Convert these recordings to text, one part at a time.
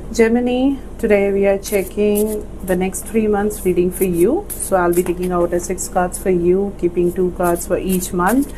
Gemini, today we are checking the next 3 months reading for you. So I'll be taking out 6 cards for you, keeping 2 cards for each month.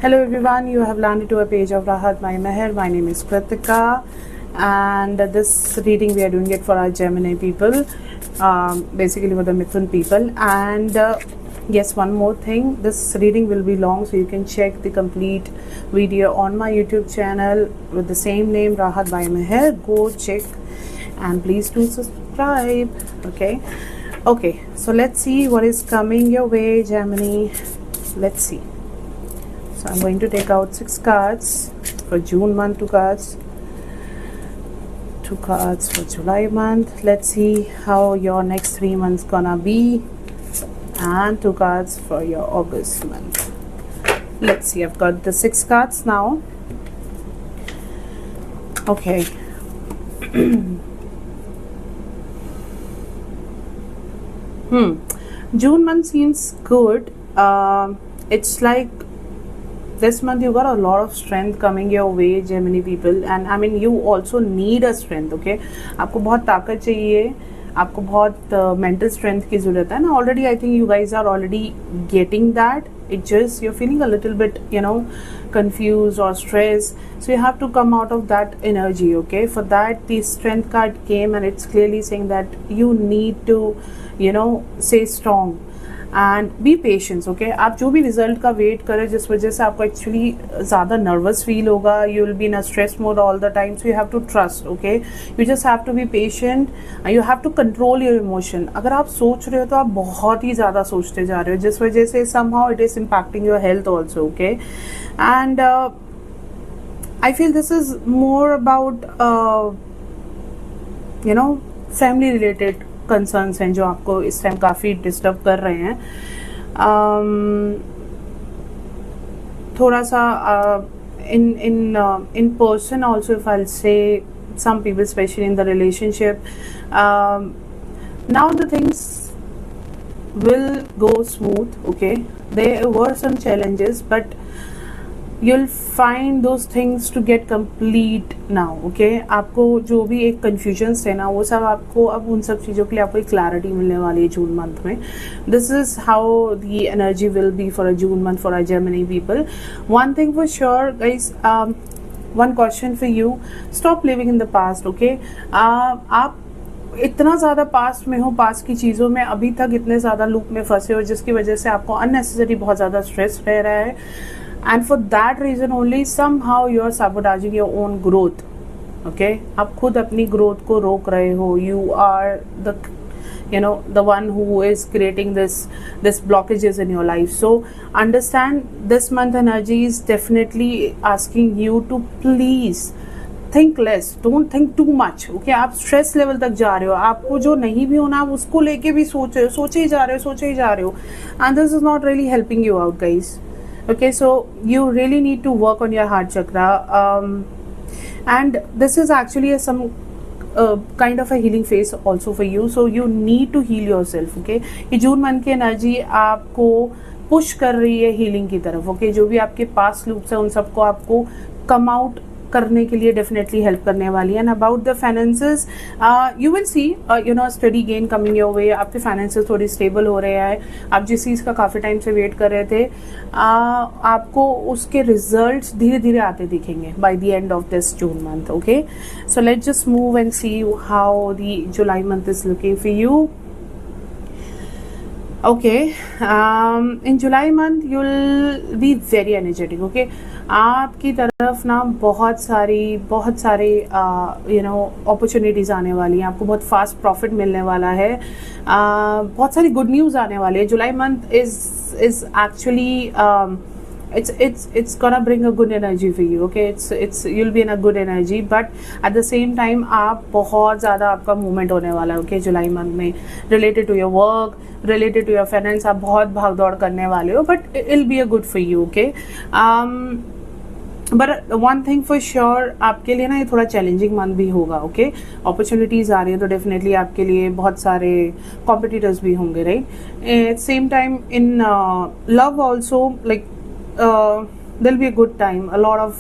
Hello everyone, you have landed to a page of Rahat by Meher. My name is Kritika, and this reading we are doing it for our Gemini people, basically for the Mithun people. And yes, one more thing, this reading will be long, so you can check the complete video on my YouTube channel with the same name, Rahat by Meher. Go check and please do subscribe. Okay, so let's see what is coming your way, Gemini. Let's see. So I'm going to take out 6 cards for June month, 2 cards for July month. Let's see how your next 3 months gonna be, and 2 cards for your August month. Let's see, I've got the 6 cards now. Okay. June month seems good. It's like this month you got a lot of strength coming your way, Gemini people, and I mean you also need a strength. Okay, आपको बहुत ताकत चाहिए, आपको बहुत mental strength की ज़रूरत है ना. Already I think you guys are already getting that. It just you're feeling a little bit, confused or stressed. So you have to come out of that energy. Okay, for that the strength card came, and it's clearly saying that you need to, stay strong and B patience. Okay, आप जो भी result का wait करें, जिस वजह से आपको actually ज़्यादा नर्वस फील होगा, you will be in a stress mode all the time, so you have to trust. Okay, you just have to be patient, you have to control your emotion. अगर आप सोच रहे हो तो आप बहुत ही ज़्यादा सोचते जा रहे हो, जिस वजह से somehow it is impacting your health also. Okay, and I feel this is more about family related concerns हैं जो आपको इस टाइम काफ़ी डिस्टर्ब कर रहे हैं. थोड़ा सा in person also, if I'll say, some people especially in the relationship, now the things will go smooth. Okay, there were some challenges, but you'll find those things to get complete now. Okay, आपको जो भी एक confusions थे ना, वो सब आपको अब उन सब चीज़ों के लिए आपको एक clarity मिलने वाली है जून मंथ में. This is how the energy will be for a June month for our Gemini people. One thing for sure, guys, one question for you: stop living in the past. Okay, आप इतना ज़्यादा past में हो, past की चीज़ों में अभी तक इतने ज़्यादा लूप में फंसे हो, जिसकी वजह से आपको अननेसेसरी बहुत ज़्यादा स्ट्रेस रह रहा है. And for that reason only somehow you are sabotaging your own growth. Okay, आप खुद अपनी growth को रोक रहे हो. You are the one who is creating this blockages in your life. So understand, this month energy is definitely asking you to please think less, don't think too much. Okay, आप stress level तक जा रहे हो, आपको जो नहीं भी होना आप उसको लेके भी सोचे ही जा रहे हो, and this is not really helping you out, guys. Okay, so you really need to work on your heart chakra, and this is actually some kind of a healing phase also for you. So you need to heal yourself. Okay, ये June month की energy आपको push कर रही है healing की तरफ. Okay, जो भी आपके पास लूप्स है उन सबको आपको कम आउट करने के लिए डेफिनेटली हेल्प करने वाली है. And about the finances, you will C study gain coming your way. आपके फाइनेंसेस थोड़ी स्टेबल हो रहे हैं. आप जिस चीज़ का काफ़ी टाइम से वेट कर रहे थे, आपको उसके रिजल्ट्स धीरे धीरे आते दिखेंगे bye the end of this June month. Okay, so let's just move and see how the July month is looking for you. Okay, in July month you'll be very energetic. Okay, आपकी तरफ ना बहुत सारी opportunities आने वाली हैं. आपको बहुत फास्ट प्रॉफिट मिलने वाला है. बहुत सारी गुड न्यूज़ आने वाली है. July month is actually it's gonna bring a good energy for you. Okay, it's you'll be in a good energy, but at the same time आप बहुत ज़्यादा आपका मूवमेंट होने वाला है. ओके, जुलाई मंथ में related to your work, related to your finance, आप बहुत भाग दौड़ करने वाले हो, but it will be a good for you. Okay, but one thing for sure, आपके लिए ना ये थोड़ा चैलेंजिंग मंथ भी होगा. ओके, अपॉर्चुनिटीज़ आ रही है तो डेफिनेटली आपके लिए बहुत सारे कॉम्पिटिटर्स भी होंगे, right. At same time in love also, like there'll be a good time, a lot of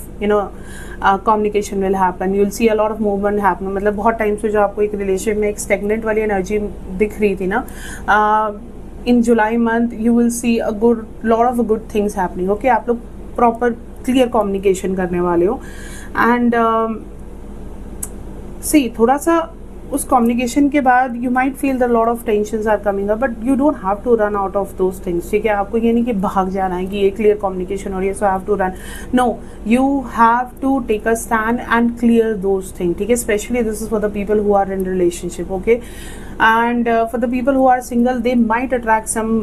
communication will happen, you'll see a lot of movement happen. मतलब बहुत टाइम से जो आपको एक रिलेशन में एक स्टेगनेंट वाली एनर्जी दिख रही थी ना, in July month you will see a lot of good things happening. Okay, आप लोग proper clear communication करने वाले हो, and see थोड़ा सा उस कम्युनिकेशन के बाद you might feel the lot of tensions are coming up, but you don't have to run out of those things. ठीक है, आपको ये नहीं कि भाग जाना है कि ये क्लियर कम्युनिकेशन हो रही है so have to run. No, you have to take a stand and clear those thing. ठीक है, specially this is for the people who are in relationship. Okay, and for the people who are single, they might attract some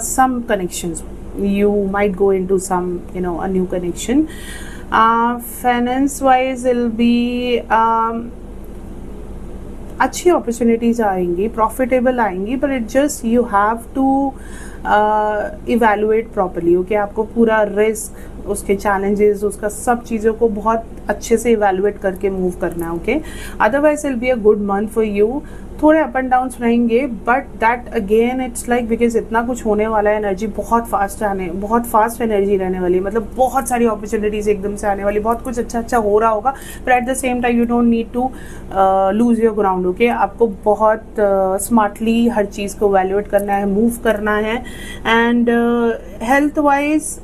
some connections. You might go into some a new connection. Finance wise it'll be अच्छी opportunities आएंगी, profitable आएंगी, but it just you have to evaluate properly. Okay, आपको पूरा risk, उसके challenges, उसका सब चीज़ों को बहुत अच्छे से इवेलुएट करके मूव करना है. Okay, otherwise it will be a good month for you. थोड़े अप एंड डाउन्स रहेंगे, but that again it's like because इतना कुछ होने वाला है, एनर्जी बहुत फास्ट एनर्जी रहने वाली है. मतलब बहुत सारी अपॉर्चुनिटीज एकदम से आने वाली, बहुत कुछ अच्छा अच्छा हो रहा होगा, but at the same time you don't need to lose your ground. Okay, आपको बहुत स्मार्टली हर चीज़ को वैल्यूएट करना है, मूव करना है. And health wise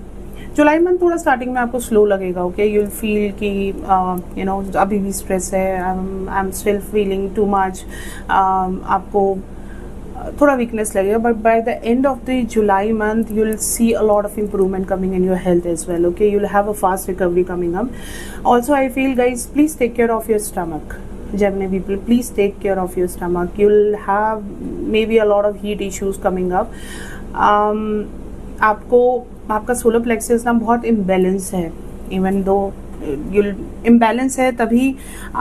July month थोड़ा स्टार्टिंग में आपको स्लो लगेगा. ओके, यू विल फील कि अभी भी स्ट्रेस है, I am still feeling too much, आपको थोड़ा वीकनेस लगेगा, but by the end of the July month you will see a lot of improvement coming in your health as well. Okay, you will have a fast recovery coming up. Also I feel guys, please take care of your stomach. Gemini people, please take care of your stomach. You'll have maybe a lot of heat issues coming up. आपका solar plexus ना बहुत imbalance है. Even though imbalance है, तभी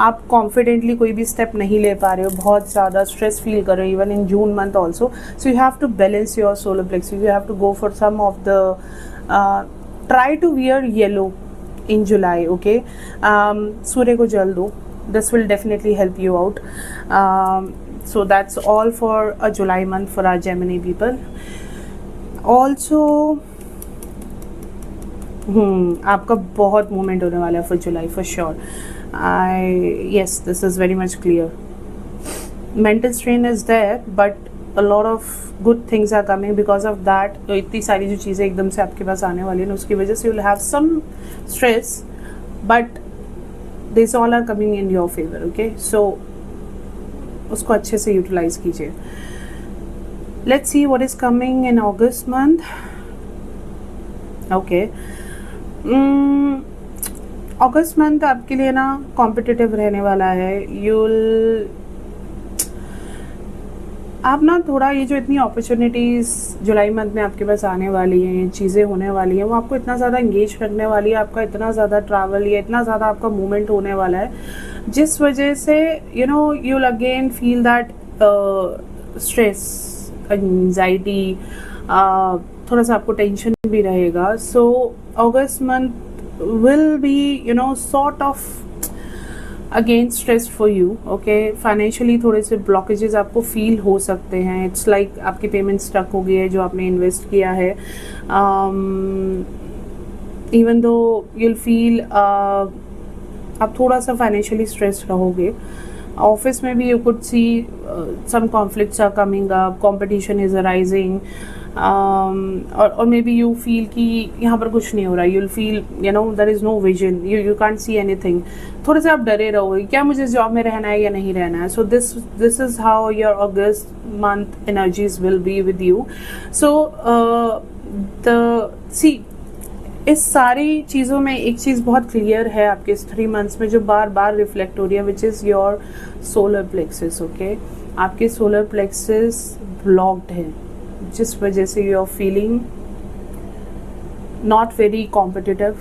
आप confidently कोई भी step नहीं ले पा रहे हो, बहुत ज़्यादा स्ट्रेस फील कर रहे हो even in June month also. So you have to balance your solar plexus. You have to go for some of the try to wear yellow in July. Okay, सूर्य को जल दो. This will definitely help you out. So that's all for a July month for our Gemini people. Also, आपका बहुत movement होने वाला है for July for sure. Yes, this is very much clear. Mental strain is there, but a lot of good things are coming because of that. तो इतनी सारी जो चीज़ें एकदम से आपके पास आने वाली हैं, उसकी वजह से you will have some stress, but these all are coming in your favor. Okay, so उसको अच्छे से यूटिलाइज कीजिए. Let's see what is coming in August month. Okay, August month आपके लिए ना कॉम्पिटिटिव रहने वाला है. आप ना थोड़ा ये जो इतनी अपॉर्चुनिटीज़ जुलाई मंथ में आपके पास आने वाली हैं, चीज़ें होने वाली हैं, वो आपको इतना ज़्यादा इंगेज रखने वाली है. आपका इतना ज़्यादा ट्रैवल या इतना ज़्यादा आपका मूवमेंट होने वाला है, जिस वजह से you will again feel that stress, anxiety, थोड़ा सा आपको टेंशन भी रहेगा. So August month will be sort of again stress for you. Okay, financially थोड़े से ब्लॉकेजेस आपको फील हो सकते हैं. इट्स लाइक आपकी पेमेंट स्टक हो गई है जो आपने इन्वेस्ट किया है. इवन दो यूल फील आप थोड़ा सा फाइनेंशियली स्ट्रेस रहोगे. ऑफिस में भी you could see some conflicts are coming up, competition is arising, और मे बी यू फील कि यहाँ पर कुछ नहीं हो रहा. You'll feel there is no vision, you can't see anything. थोड़े से आप डरे रहोगे, क्या मुझे इस जॉब में रहना है या नहीं रहना है. So this is how your August month energies will be with you. So see इस सारी चीज़ों में एक चीज़ बहुत क्लियर है आपके इस 3 मंथ्स में जो बार बार रिफ्लेक्ट हो रही है, which is your solar plexus. Okay, आपके सोलर प्लेक्सस ब्लॉक्ड है, जिस वजह से you are feeling not very competitive.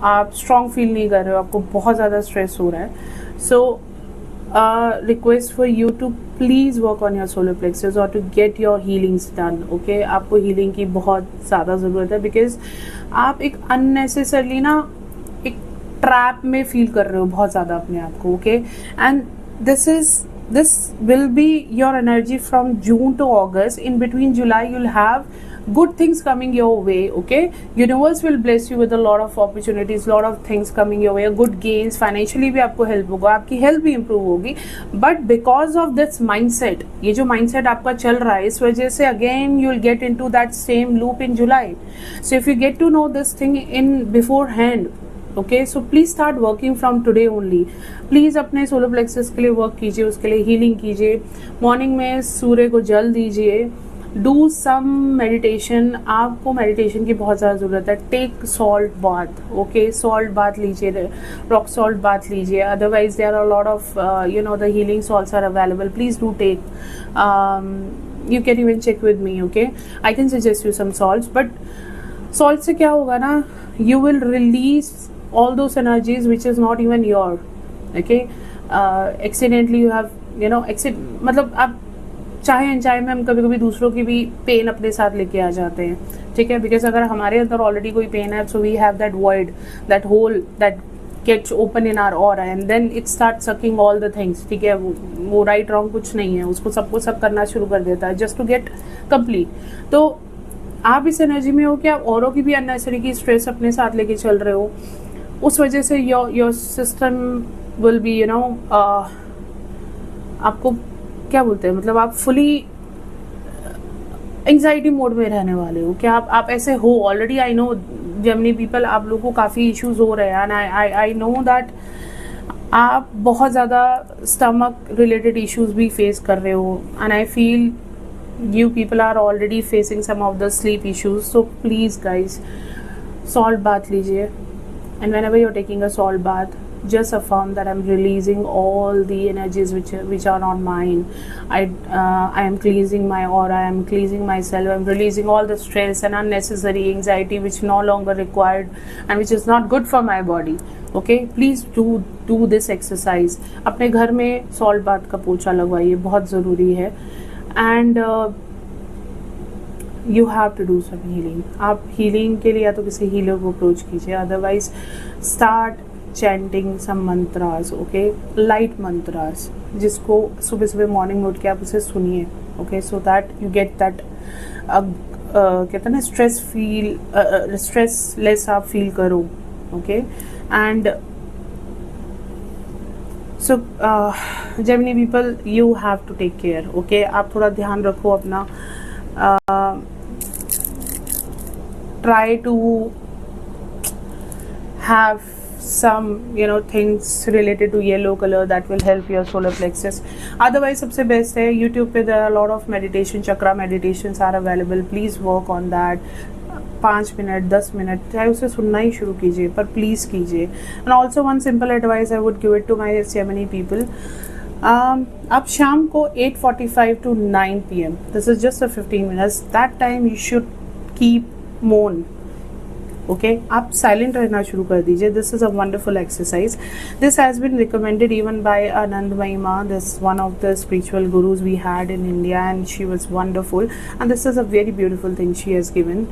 आप स्ट्रॉन्ग फील नहीं कर रहे हो, आपको बहुत ज़्यादा स्ट्रेस हो रहा है. So request for you to please work on your solar plexus और to get your healings done. Okay, आपको हीलिंग की बहुत ज़्यादा ज़रूरत है, बिकॉज आप एक अननेसेसरली ना एक ट्रैप में फील कर रहे हो बहुत ज़्यादा अपने आप को. Okay, and this will be your energy from June to August. In between July you'll have good things coming your way. Okay, universe will bless you with a lot of opportunities, lot of things coming your way, good gains, financially भी आपको help होगा, आपकी health भी improve होगी. But because of this mindset, ये जो mindset आपका चल रहा है, इस वजह से again you will get into that same loop in July. So if you get to know this thing in before hand, okay, so please start working from today only. Please अपने solar plexus के लिए work कीजिए, उसके लिए healing कीजिए. Morning में सूर्य को जल दीजिए. Do some meditation. आपको मेडिटेशन की बहुत ज़्यादा ज़रूरत है. Take salt bath. Okay, salt bath लीजिए, रॉक सॉल्ट बाथ लीजिए. Otherwise there are lot of the healing salts are available. Please do take. You can even check with me. Okay, I can suggest you some salts. But salt से क्या होगा ना, you will release all those energies which is not even your. Okay, accidentally you have मतलब आप चाहे अनचाहे में हम कभी कभी दूसरों की भी पेन अपने साथ लेके आ जाते हैं. ठीक है, बिकॉज अगर हमारे अंदर ऑलरेडी कोई पेन है, so we have that void, that hole that gets open in our aura and then it start sucking all the things. ठीक है, वो राइट रॉन्ग कुछ नहीं है, उसको सबको सब करना शुरू कर देता है जस्ट टू गेट कंप्लीट. तो आप इस एनर्जी में हो कि आप औरों की भी अननेसेसरी की स्ट्रेस अपने साथ लेके चल रहे हो. उस वजह से योर सिस्टम विल बी आपको क्या बोलते हैं, मतलब आप फुली एंजाइटी मोड में रहने वाले हो. क्या आप ऐसे हो already? I know Gemini people, आप लोगों को काफ़ी इश्यूज हो रहे हैं एंड आई नो दैट आप बहुत ज़्यादा स्टमक रिलेटेड इश्यूज भी फेस कर रहे हो. And I feel you people are already facing some of the sleep issues. So please guys, salt bath लीजिए. And whenever you're taking a salt bath, just affirm that I'm releasing all the energies which are not mine. I am cleansing my aura, I am cleansing myself, I'm releasing all the stress and unnecessary anxiety which no longer required and which is not good for my body. Okay, please do this exercise. अपने घर में salt bath का पोछा लगवाइए, बहुत ज़रूरी है. And you have to do some healing. आप healing के लिए या तो किसी हीलर को अप्रोच कीजिए, otherwise start chanting some mantras. Okay, light mantras, जिसको सुबह सुबह मॉर्निंग में उठ के आप उसे सुनिए. Okay, so that you get that कहते हैं ना स्ट्रेस लेस आप फील करो. Okay, and so Gemini people, you have to take care. Okay, आप थोड़ा ध्यान रखो अपना. Try to have some things related to yellow color that will help your solar plexus. Otherwise सबसे बेस्ट है YouTube पे there are a lot of meditation, chakra meditations are available. Please work on that. 5 मिनट 10 मिनट चाहे उसे सुनना ही शुरू कीजिए, पर प्लीज़ कीजिए. And also one simple advice I would give it to my Gemini people. आप शाम को 8:45 to 9 PM, this is just 15 minutes, that time you should keep मोन. ओके, आप साइलेंट रहना शुरू कर दीजिए. This is a wonderful exercise. This has been recommended even by Anand Mahima, this one of the spiritual gurus we had in India and she was wonderful and this is a very beautiful thing she has given.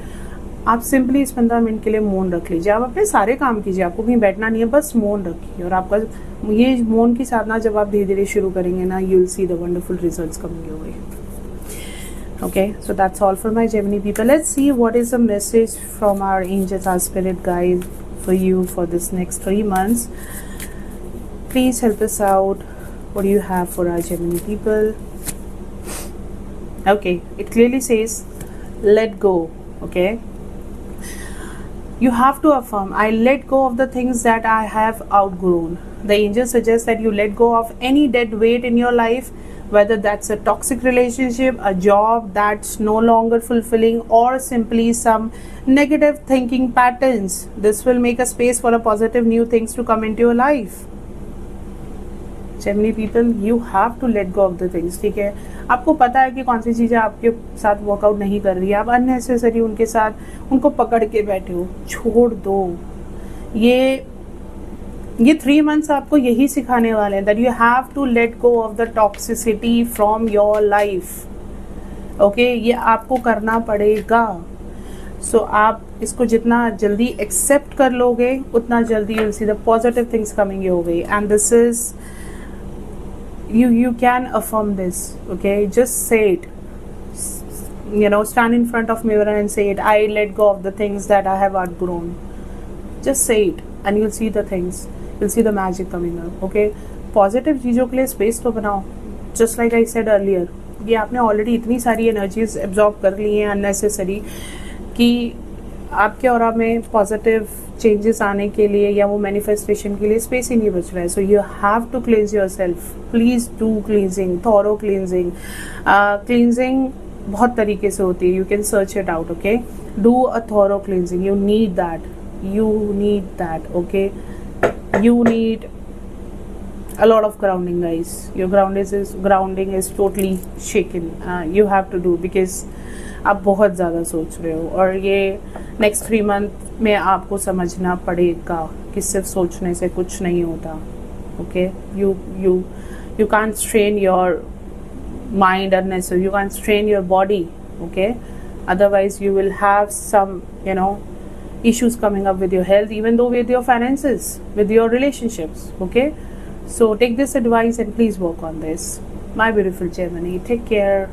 आप simply इस 15 minute के लिए मौन रख लीजिए. आप अपने सारे काम कीजिए, आपको कहीं बैठना नहीं है, बस मौन रखिए. और आपका ये मौन की साधना जब आप धीरे धीरे शुरू करेंगे ना, you will see the wonderful results coming your way. Okay, so that's all for my Gemini people. Let's see what is the message from our angels, our spirit guide for you for this next 3 months. Please help us out. What do you have for our Gemini people? Okay, it clearly says let go. Okay, you have to affirm, I let go of the things that I have outgrown. The angels suggest that you let go of any dead weight in your life, whether that's a toxic relationship, a job that's no longer fulfilling, or simply some negative thinking patterns. This will make a space for a positive new things to come into your life. Gemini people, you have to let go of the things. ठीक है, आपको पता है कि कौन सी चीज़ें आपके साथ वर्कआउट नहीं कर रही है, आप अननेसेसरी उनके साथ उनको पकड़ के बैठे हो. छोड़ दो. ये 3 months आपको यही सिखाने वाले हैं, that you have to let go of the toxicity from your life. Okay, ये आपको करना पड़ेगा. सो आप इसको जितना जल्दी एक्सेप्ट कर लोगे, उतना जल्दी you will see the positive things coming your way. And this is you can affirm this. Okay, just say it. stand in front of mirror and say it, I let go of the things that I have outgrown. Just say it and you'll see the things, you'll see the magic coming up. Okay, positive चीज़ों के लिए space तो बनाओ. Just like I said earlier, ये आपने already इतनी सारी energies absorb कर ली हैं अननेसेसरी कि आपके ऑरा में पॉजिटिव चेंजेस आने के लिए या वो मैनिफेस्टेशन के लिए स्पेस ही नहीं बच रहा है. So you have to cleanse yourself. Please do cleansing, thorough cleansing. Cleansing बहुत तरीके से होती है, you can search it out. Okay, do a thorough cleansing. You need that, you need that. Okay, you need a lot of grounding, guys. Your grounding is totally shaken. You have to do, because आप बहुत ज़्यादा सोच रहे हो और ये next 3 month में आपको समझना पड़ेगा कि सिर्फ सोचने से कुछ नहीं होता. Okay, you can't strain your mind unnecessarily. You can't strain your body. Okay, otherwise you will have some issues coming up with your health, even though with your finances, with your relationships. Okay, so take this advice and please work on this. My beautiful Gemini, take care.